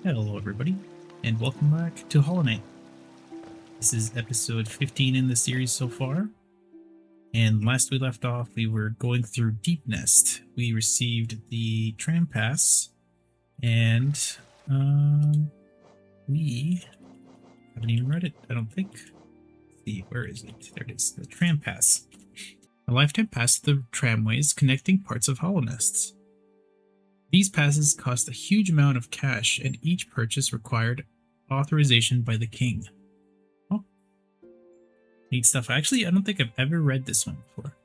Hello everybody, and welcome back to Hollow Knight. This is episode 15 in the series so far, and last we left off we were going through Deepnest. We received the tram pass, and we haven't even read it, I don't think. Let's see, where is it? There it is, the tram pass. A lifetime pass to the tramways connecting parts of Hollow Nests. These passes cost a huge amount of cash, and each purchase required authorization by the king. Oh, neat stuff. Actually, I don't think I've ever read this one before.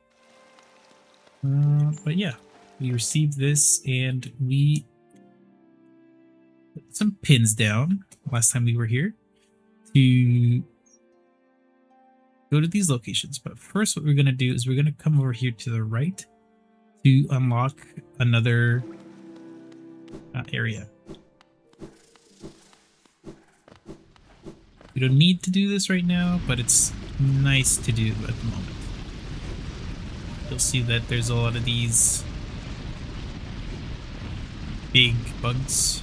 But yeah, we received this, and we put some pins down last time we were here to go to these locations. But first, what we're going to do is we're going to come over here to the right to unlock another area. We don't need to do this right now, but it's nice to do at the moment. You'll see that there's a lot of these big bugs.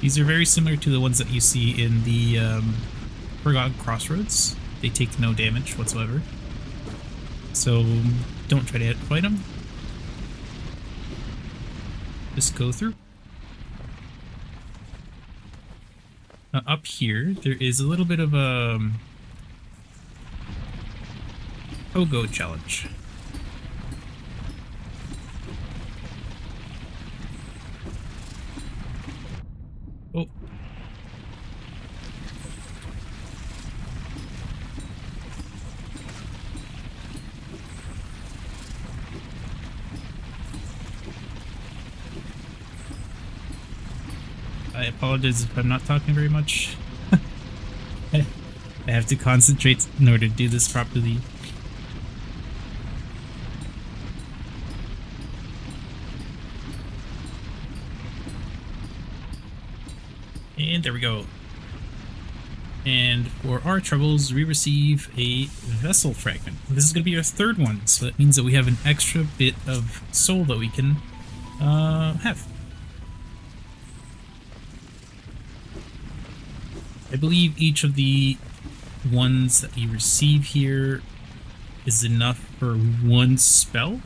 These are very similar to the ones that you see in the Forgotten Crossroads. They take no damage whatsoever, so don't try to fight them. Just go through. Up here, there is a little bit of a pogo challenge. Oh. I apologize if I'm not talking very much. I have to concentrate in order to do this properly. And there we go. And for our troubles, we receive a vessel fragment. This is going to be our third one, so that means that we have an extra bit of soul that we can have. I believe each of the ones that you receive here is enough for one spell.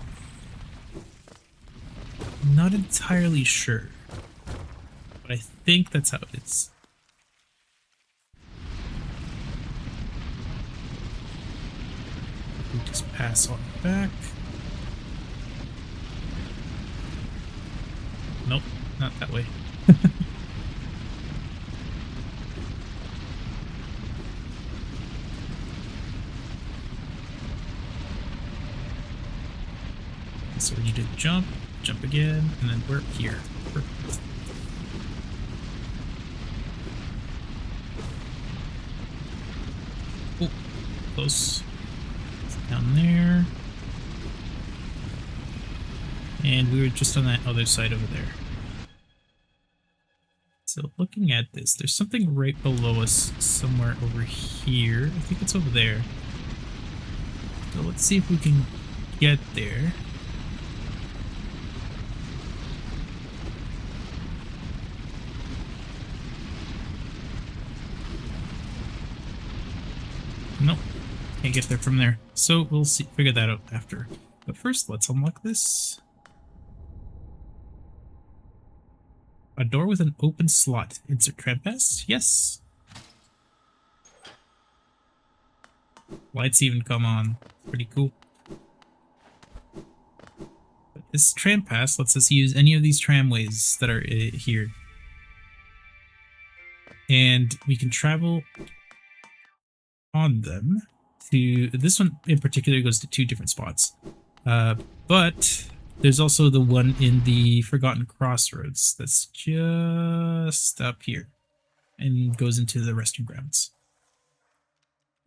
I'm not entirely sure, but I think that's how it is. We just pass on back. Nope, not that way. So we need to jump again, and then we're up here. Perfect. Oh, close. It's down there. And we were just on that other side over there. So looking at this, there's something right below us somewhere over here. I think it's over there. So let's see if we can get there. Nope, can't get there from there. So we'll see, figure that out after. But first, let's unlock this. A door with an open slot. Insert tram pass? Yes. Lights even come on. Pretty cool. But this tram pass lets us use any of these tramways that are here. And we can travel on them to this one in particular goes to two different spots, but there's also the one in the Forgotten Crossroads that's just up here and goes into the resting grounds,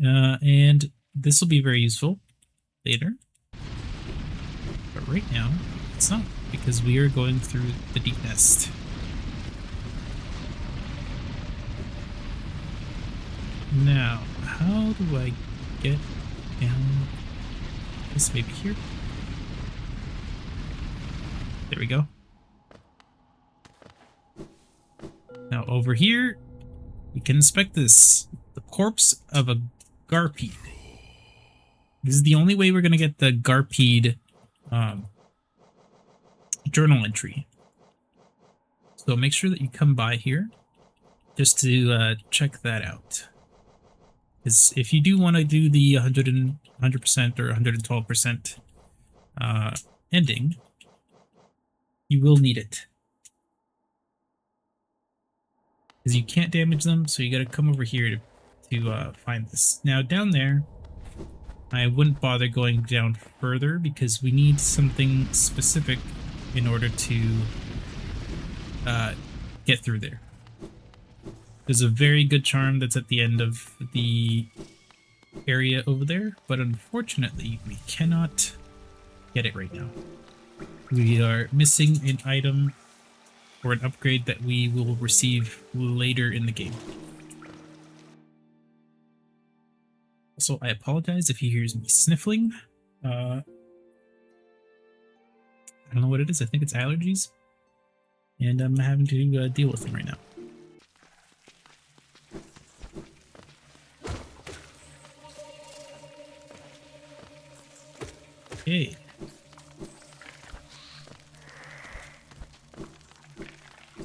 and this will be very useful later, but right now it's not, because we are going through the Deepnest. Now, how do I get down? This maybe here? There we go. Now over here, we can inspect this. The corpse of a Garpede. This is the only way we're going to get the Garpede journal entry. So make sure that you come by here just to check that out. Because if you do want to do the 100% or 112% ending, you will need it. Because you can't damage them, so you got to come over here to find this. Now down there, I wouldn't bother going down further because we need something specific in order to get through there. There's a very good charm that's at the end of the area over there, but unfortunately we cannot get it right now. We are missing an item or an upgrade that we will receive later in the game. Also, I apologize if you hear me sniffling. I don't know what it is. I think it's allergies. And I'm having to deal with them right now. Okay.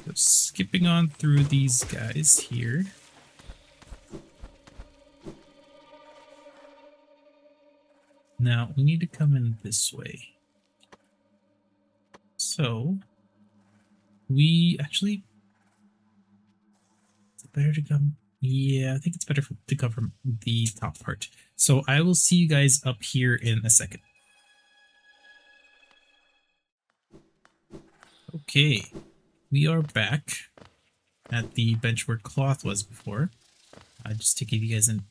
So skipping on through these guys here. Now, we need to come in this way. So, we actually... Is it better to come... Yeah, I think it's better to come from the top part. So, I will see you guys up here in a second. Okay, we are back at the bench where Cloth was before. Just to give you guys an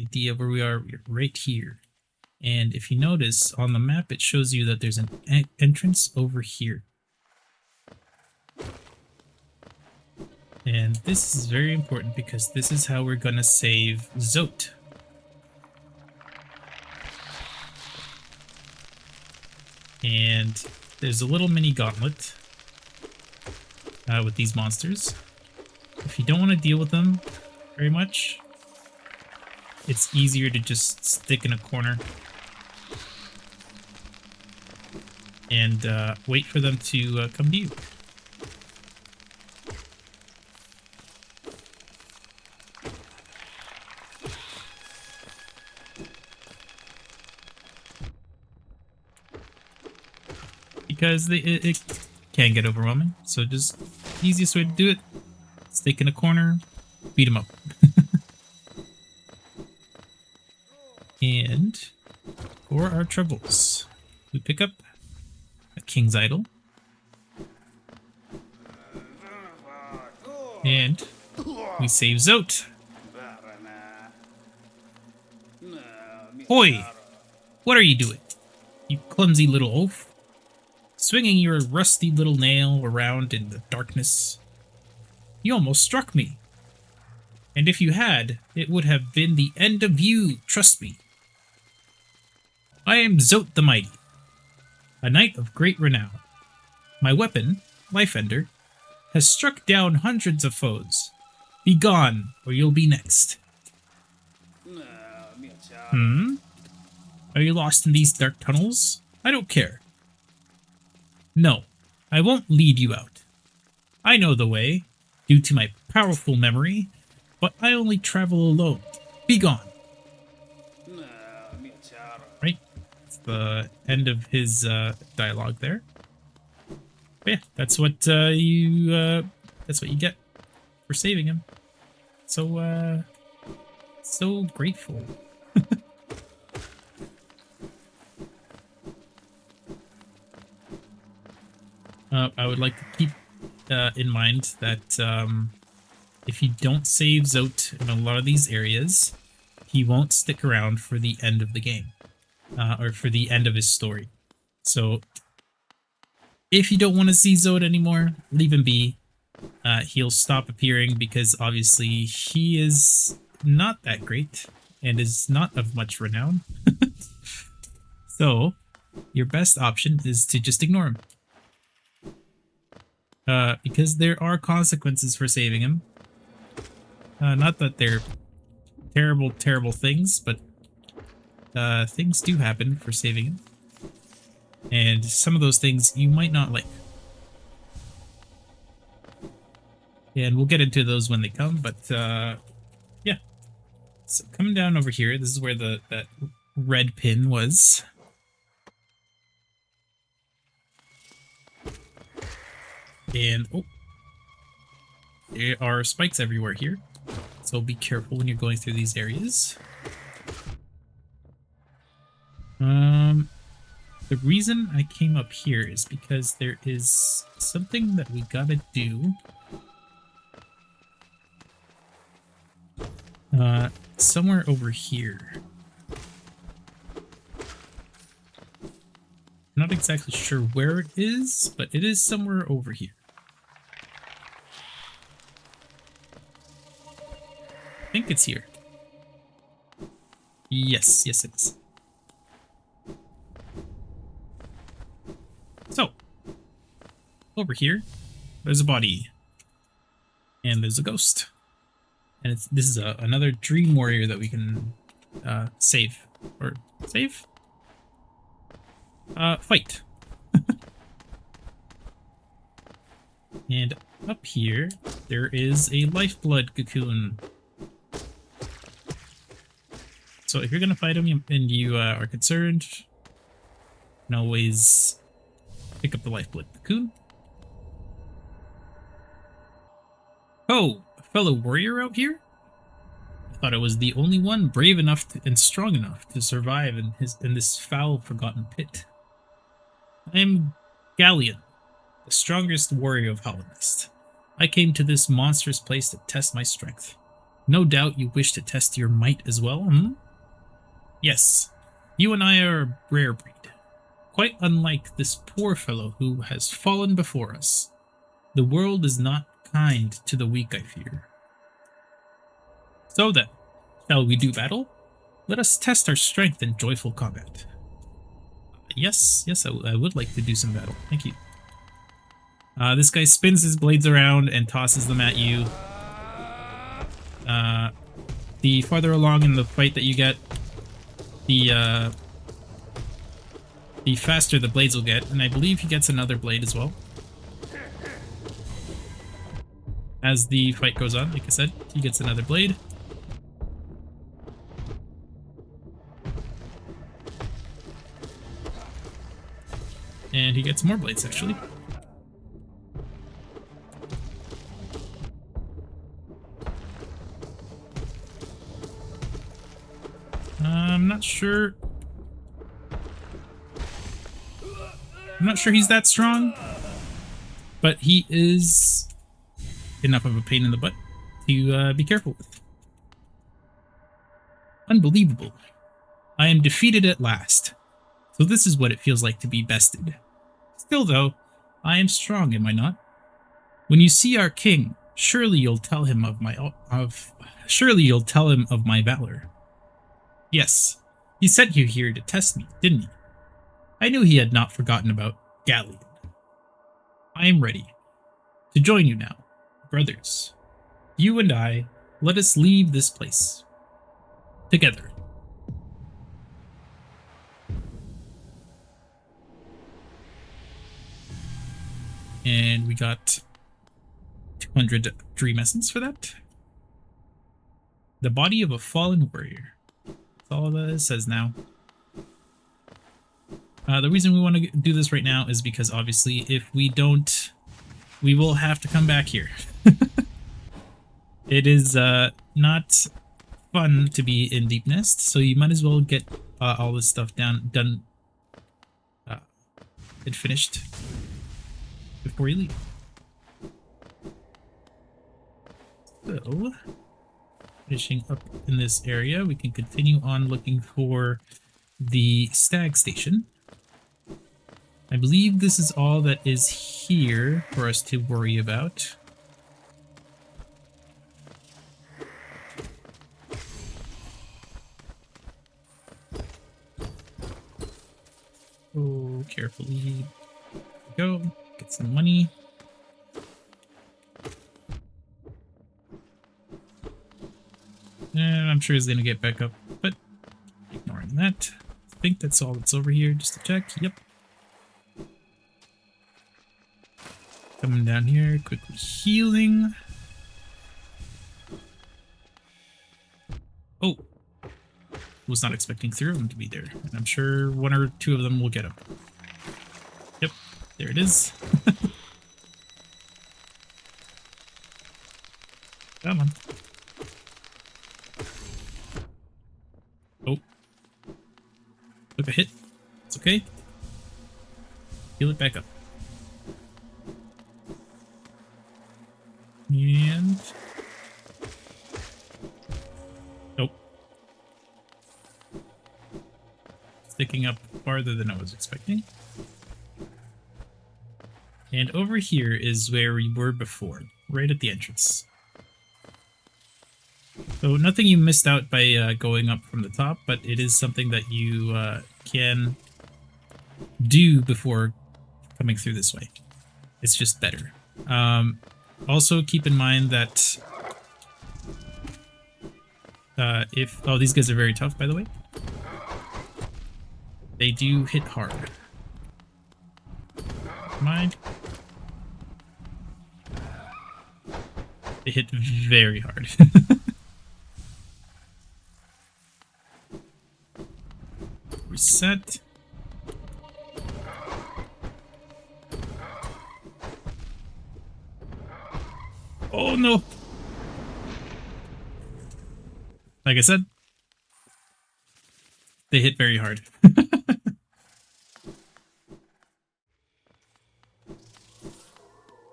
idea of where we are, we're right here. And if you notice, on the map it shows you that there's an entrance over here. And this is very important because this is how we're gonna save Zote. And there's a little mini gauntlet with these monsters. If you don't want to deal with them very much, it's easier to just stick in a corner and wait for them to come to you. Because it can get overwhelming, so just the easiest way to do it, stick in a corner, beat them up. And for our troubles, we pick up a King's Idol. And we save Zote. Hoi! What are you doing, you clumsy little oaf? Swinging your rusty little nail around in the darkness. You almost struck me. And if you had, it would have been the end of you, trust me. I am Zote the Mighty, a knight of great renown. My weapon, Life Ender, has struck down hundreds of foes. Be gone, or you'll be next. Are you lost in these dark tunnels? I don't care. No, I won't lead you out. I know the way, due to my powerful memory, but I only travel alone. Be gone. Right? It's the end of his dialogue there. But yeah, that's what you get for saving him. So so grateful. I would like to keep in mind that if you don't save Zote in a lot of these areas, he won't stick around for the end of the game, or for the end of his story. So if you don't want to see Zote anymore, leave him be. He'll stop appearing because obviously he is not that great and is not of much renown. So your best option is to just ignore him. Because there are consequences for saving him. Not that they're terrible, terrible things, but things do happen for saving him. And some of those things you might not like. And we'll get into those when they come, but yeah. So coming down over here, this is where that red pin was. And oh, there are spikes everywhere here, so be careful when you're going through these areas. The reason I came up here is because there is something that we gotta do. Somewhere over here. I'm not exactly sure where it is, but it is somewhere over here. I think it's here. Yes, yes it is. So, over here, there's a body. And there's a ghost. And this is another dream warrior that we can save. Or save? Fight. And up here, there is a Lifeblood Cocoon. So if you're gonna fight him and you are concerned, you can always pick up the Lifeblood Cocoon. Oh, a fellow warrior out here? I thought I was the only one brave enough and strong enough to survive in this foul, forgotten pit. I am Galien, the strongest warrior of Hollownest. I came to this monstrous place to test my strength. No doubt you wish to test your might as well, hmm? Yes, you and I are a rare breed. Quite unlike this poor fellow who has fallen before us. The world is not kind to the weak, I fear. So then, shall we do battle? Let us test our strength in joyful combat. Yes, I would like to do some battle. Thank you. This guy spins his blades around and tosses them at you. The farther along in the fight that you get, the faster the blades will get, and I believe he gets another blade as well. As the fight goes on, like I said, he gets another blade. And he gets more blades, actually. I'm not sure. I'm not sure he's that strong, but he is enough of a pain in the butt to be careful with. Unbelievable. I am defeated at last. So this is what it feels like to be bested. Still though, I am strong, am I not? When you see our king, surely you'll tell him of my valor. Yes, he sent you here to test me, didn't he? I knew he had not forgotten about Galien. I am ready to join you now, brothers. You and I, let us leave this place together. And we got 200 dream essence for that. The body of a fallen warrior. That's all that it says now. The reason we want to do this right now is because obviously if we don't, we will have to come back here. It is not fun to be in Deepnest, so you might as well get all this stuff done and finished before you leave. So, finishing up in this area, we can continue on looking for the Stag Station. I believe this is all that is here for us to worry about. Oh, carefully. Go. Get some money. And I'm sure he's gonna get back up, but ignoring that. I think that's all that's over here, just to check. Yep. Coming down here, quickly healing. Oh! Was not expecting 3 of them to be there. And I'm sure 1 or 2 of them will get him. Yep, there it is. Come on. Oh. Took a hit. It's okay. Heal it back up. And... Nope. Sticking up farther than I was expecting. And over here is where we were before, right at the entrance. So nothing you missed out by going up from the top, but it is something that you can do before coming through this way. It's just better. Also keep in mind that if... Oh, these guys are very tough, by the way. They do hit hard. Mind. They hit very hard. Reset. Oh no! Like I said, they hit very hard.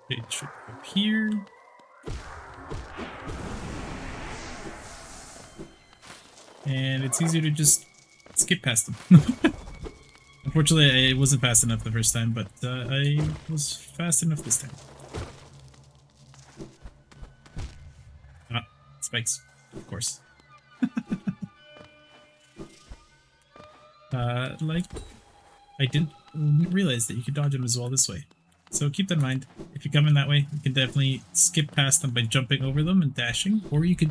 They should go up here. And it's easier to just skip past them. Unfortunately, I wasn't fast enough the first time, but I was fast enough this time. Ah, spikes, of course. Like, I didn't realize that you could dodge them as well this way. So keep that in mind. If you come in that way, you can definitely skip past them by jumping over them and dashing, or you could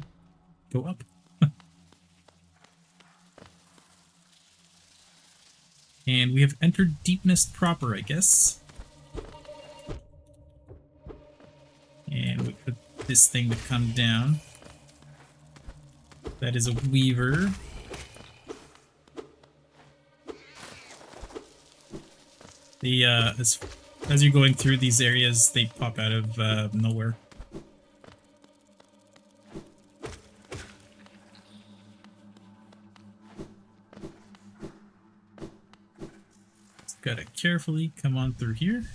go up. And we have entered Deepnest proper, I guess. And wait for this thing to come down. That is a weaver. The as you're going through these areas, they pop out of nowhere. Just gotta carefully come on through here.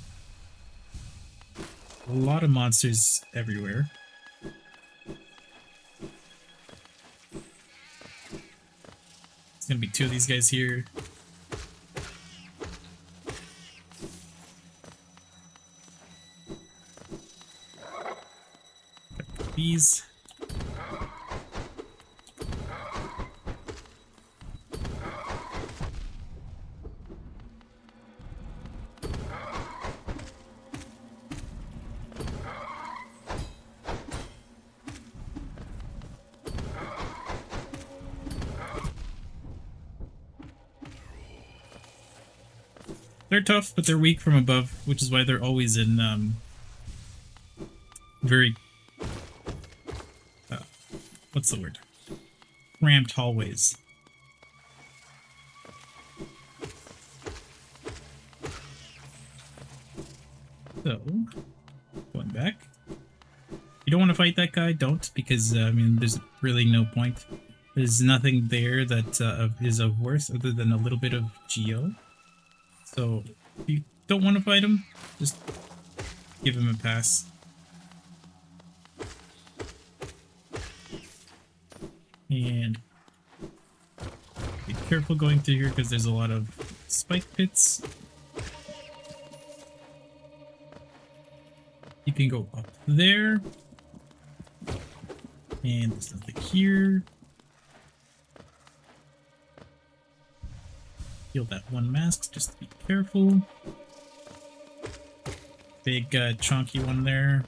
A lot of monsters everywhere. There's gonna be 2 of these guys here. These. They're tough, but they're weak from above, which is why they're always in very what's the word? Cramped hallways. So, going back. If you don't want to fight that guy, don't, because, I mean, there's really no point. There's nothing there that is of worth other than a little bit of geo. So, if you don't want to fight him, just give him a pass. And be careful going through here because there's a lot of spike pits. You can go up there. And there's nothing here. Heal that 1 mask, just to be careful. Big chunky one there.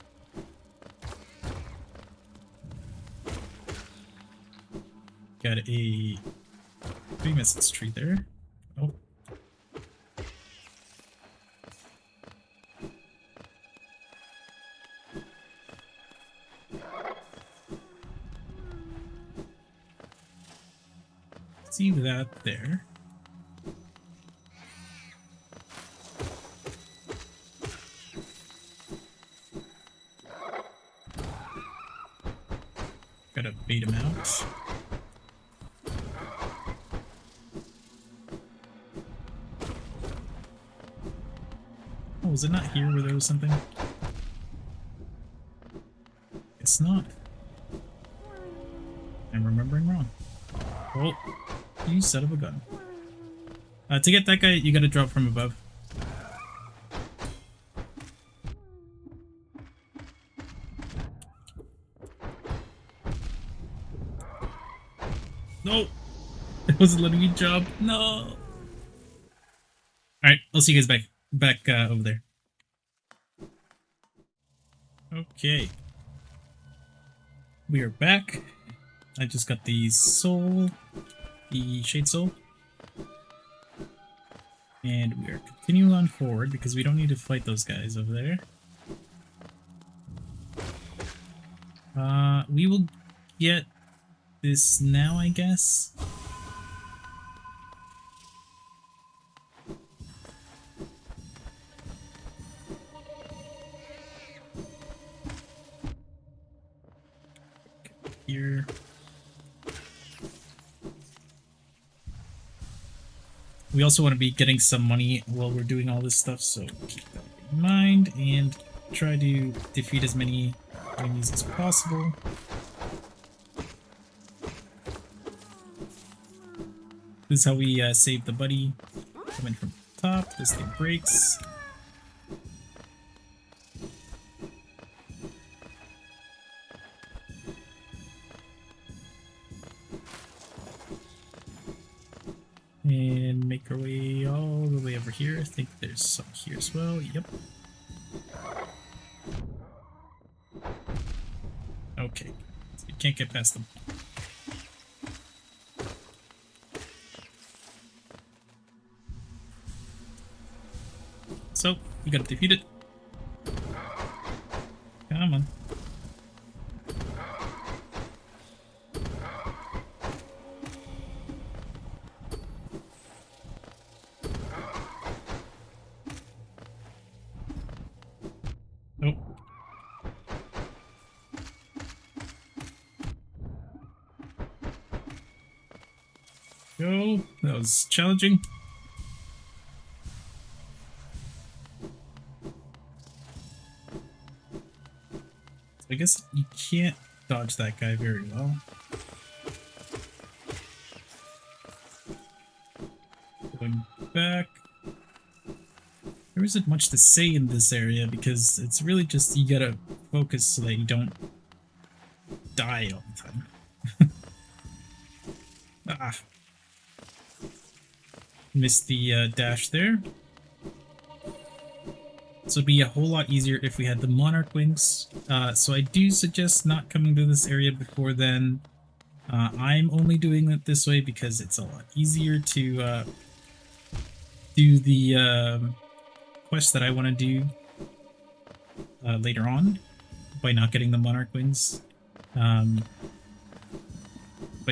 Got a 3-message tree there. Oh. See that there. Gotta bait him out. Oh, was it not here where there was something? It's not. I'm remembering wrong. Oh, you son of a gun. To get that guy, you gotta drop from above. No! It wasn't letting me jump. No! Alright, I'll see you guys back over there. Okay. We are back. I just got the soul, the shade soul. And we are continuing on forward because we don't need to fight those guys over there. We will get this now, I guess. Here. We also want to be getting some money while we're doing all this stuff, so keep that in mind and try to defeat as many enemies as possible. This is how we save the buddy. Coming from the top, this thing breaks. And make our way all the way over here. I think there's some here as well. Yep. Okay. So you can't get past them. So, you gotta defeat it. Come on. Nope. Go. That was challenging. So I guess you can't dodge that guy very well. Going back. There isn't much to say in this area because it's really just you gotta focus so that you don't die all the time. Ah. Missed the dash there. So it'd be a whole lot easier if we had the Monarch Wings. So I do suggest not coming to this area before then. I'm only doing it this way because it's a lot easier to do the quest that I want to do later on by not getting the Monarch Wings. But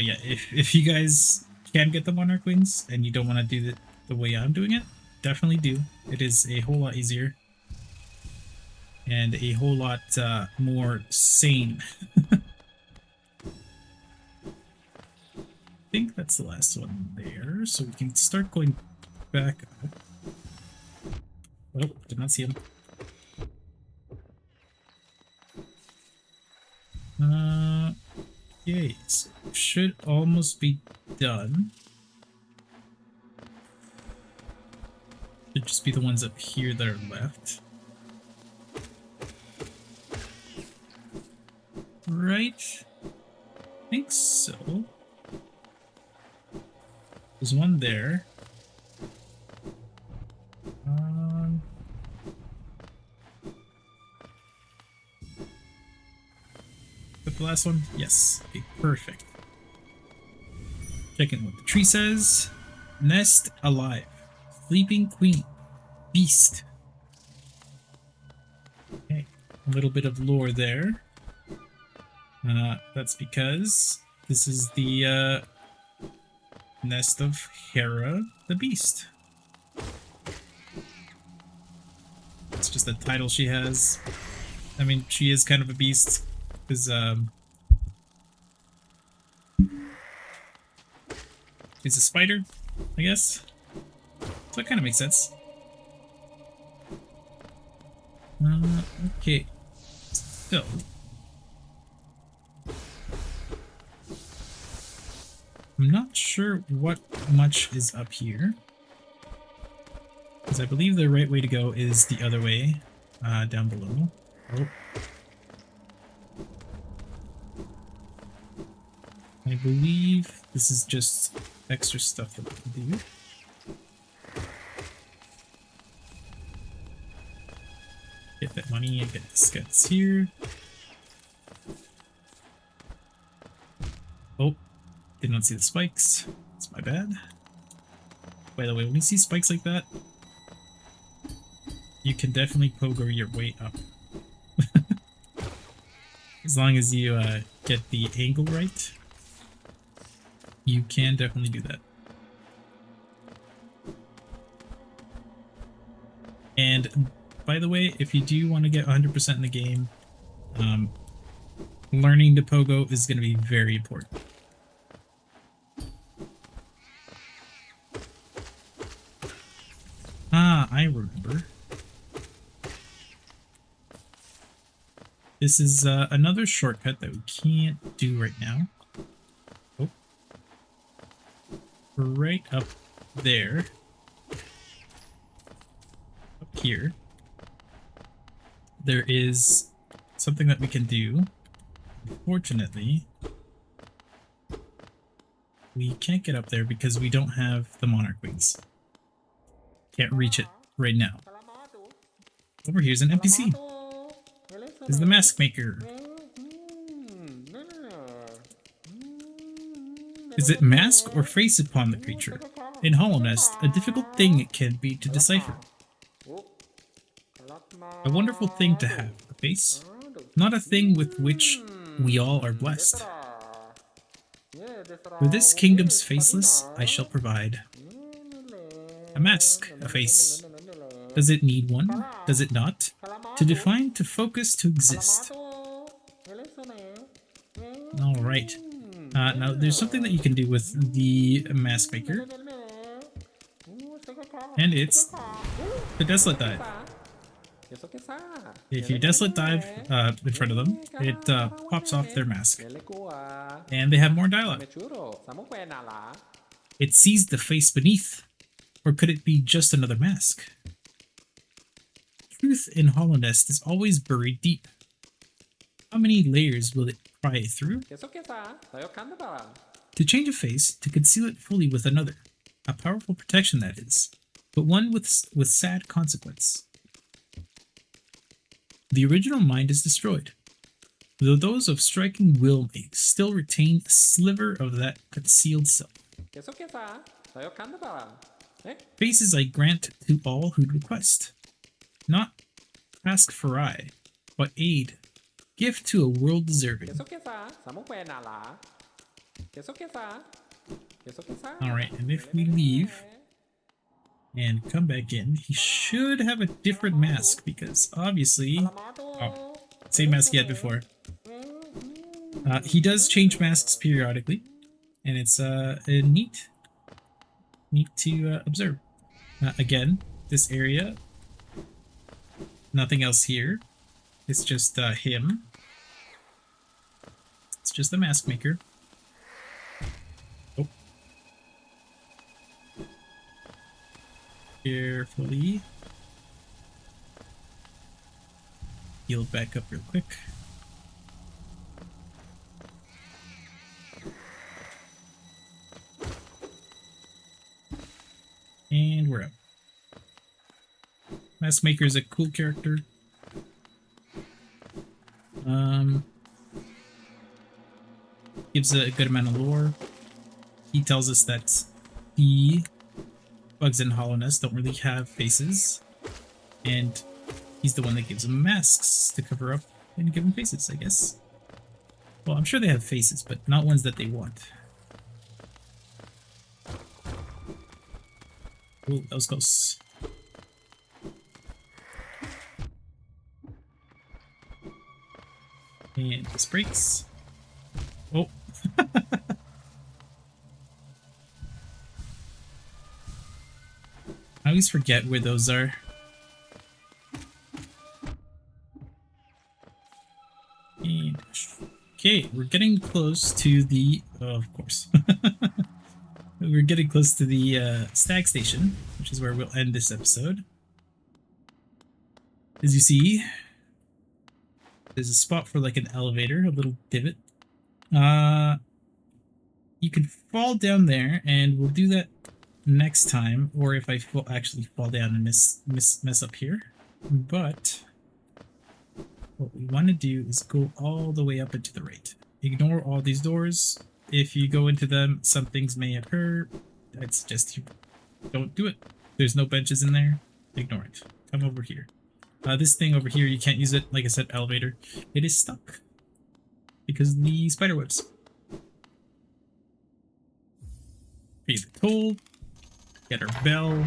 yeah, if you guys can get the Monarch Wings and you don't want to do it the way I'm doing it, definitely do. It is a whole lot easier and a whole lot more sane. I think that's the last one there, so we can start going back up. Oh, did not see him. Okay, so should almost be done. Should just be the ones up here that are left. Right? I think so. There's one there. But the last one? Yes. Okay, perfect. Checking what the tree says. Nest alive. Sleeping queen. Beast. Okay, a little bit of lore there. That's because this is the nest of Hera the Beast. It's just the title she has. I mean, she is kind of a beast because she's a spider, I guess. So it kind of makes sense. Okay. So I'm not sure what much is up here, because I believe the right way to go is the other way, down below. Oh. I believe this is just extra stuff that we can do. Get that money and get the skets here. Oh, did not see the spikes. That's my bad. By the way, when you see spikes like that, you can definitely pogo your way up. As long as you get the angle right, you can definitely do that. And by the way, if you do want to get 100% in the game, learning to pogo is going to be very important. Ah, I remember. This is another shortcut that we can't do right now. Oh. Right up there. Up here. There is something that we can do. Unfortunately, we can't get up there because we don't have the monarch wings. Can't reach it right now. Over here's an NPC. This is the mask maker. Is it mask or face upon the creature? In Hollow Nest, a difficult thing it can be to decipher. A wonderful thing to have, a face, not a thing with which we all are blessed. For this kingdom's faceless, I shall provide a mask, a face. Does it need one? Does it not? To define, to focus, to exist. Alright. Now, there's something that you can do with the mask maker. And it's the Desolate Dive. If you Desolate Dive in front of them, it pops off their mask. And they have more dialogue. It sees the face beneath. Or could it be just another mask? Truth in Hollow Nest is always buried deep. How many layers will it pry through? To change a face, to conceal it fully with another. A powerful protection, that is, but one with sad consequence. The original mind is destroyed, though those of striking will may still retain a sliver of that concealed self. Faces I grant to all who'd request. Not ask for I, but aid. Gift to a world deserving. Alright, and if we leave and come back in, he should have a different mask, because obviously... Oh, same mask he had before. He does change masks periodically, and it's neat to observe. Again, this area, nothing else here. It's just him. It's just the mask maker. Oh. Carefully. Heal back up real quick. And we're up. Mask Maker is a cool character. Gives a good amount of lore. he tells us that the bugs in Hollowness don't really have faces, and he's the one that gives them masks to cover up and give them faces, I guess. Well, I'm sure they have faces, but not ones that they want. Oh, that was close. And this breaks. Oh. I always forget where those are. And okay, we're getting close to the... Oh, of course. We're getting close to the Stag Station, which is where we'll end this episode. As you see, there's a spot for like an elevator, a little divot. You can fall down there, and we'll do that next time, or if I actually fall down and mess up here. But what we want to do is go all the way up and to the right. Ignore all these doors. If you go into them, some things may occur. I'd suggest you don't do it. There's no benches in there. Ignore it. Come over here. This thing over here, you can't use it. Like I said, elevator. It is stuck because of the spider webs. Pay the toll. Get our bell.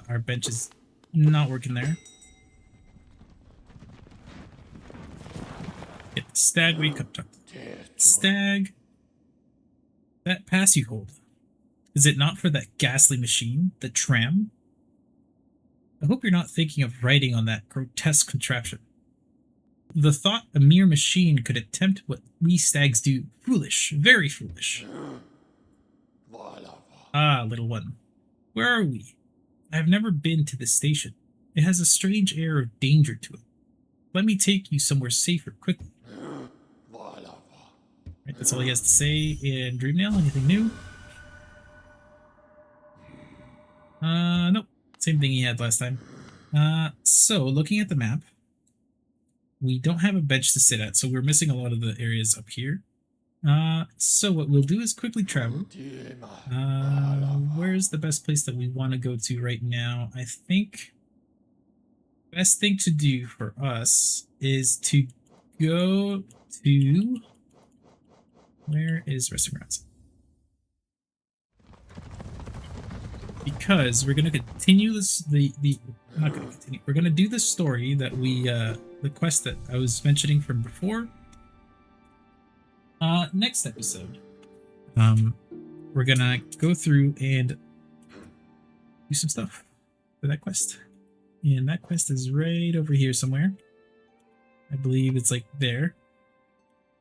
Our bench is not working there. Get the Stagway. Come talk to Stag. That pass you hold. Is it not for that ghastly machine, the tram? I hope you're not thinking of writing on that grotesque contraption. The thought a mere machine could attempt what we stags do. Foolish. Very foolish. Ah, little one. Where are we? I have never been to this station. It has a strange air of danger to it. Let me take you somewhere safer, quickly. Right, that's all he has to say in Dreamnail. Anything new? Nope. Same thing he had last time. So, looking at the map, we don't have a bench to sit at, so we're missing a lot of the areas up here. So what we'll do is quickly travel. Where's the best place that we want to go to right now? I think best thing to do for us is to go to... Where is Resting Grounds? Because we're going to continue this, not going to continue, we're going to do the story that we, the quest that I was mentioning from before. Next episode. We're going to go through and do some stuff for that quest. And that quest is right over here somewhere. I believe it's like there.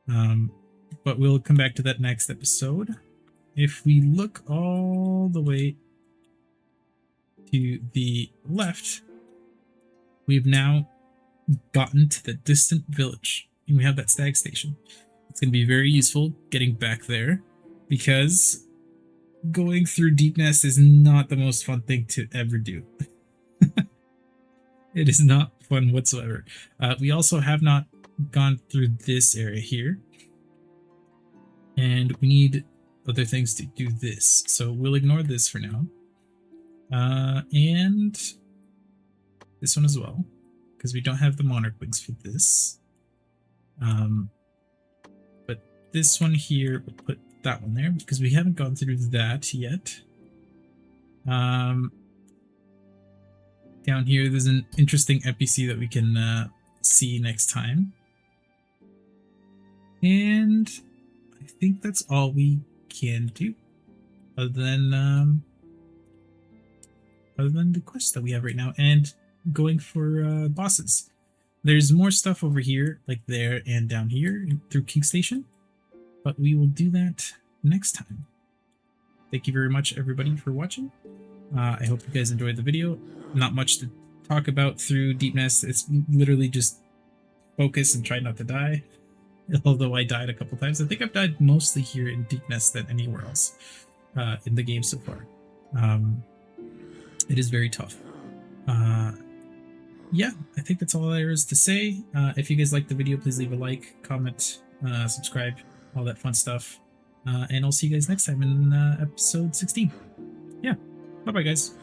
But we'll come back to that next episode. If we look all the way to the left, we've now gotten to the distant village. And we have that Stag Station. It's going to be very useful getting back there, because going through Deepnest is not the most fun thing to ever do. It is not fun whatsoever. We also have not gone through this area here. And we need other things to do this. So we'll ignore this for now. And this one as well, because we don't have the Monarch wings for this. But this one here, we'll put that one there, because we haven't gone through that yet. Down here, there's an interesting NPC that we can see next time. And I think that's all we can do, other than the quest that we have right now and going for bosses. There's more stuff over here, like there and down here through King Station, but we will do that next time. Thank you very much, everybody, for watching. I hope you guys enjoyed the video. Not much to talk about through Deepnest. It's literally just focus and try not to die. Although I died a couple times. I think I've died mostly here in Deepnest than anywhere else in the game so far. It is very tough. Yeah, I think that's all there is to say. If you guys liked the video, please leave a like, comment, subscribe, all that fun stuff. And I'll see you guys next time in episode 16. Yeah, bye-bye, guys.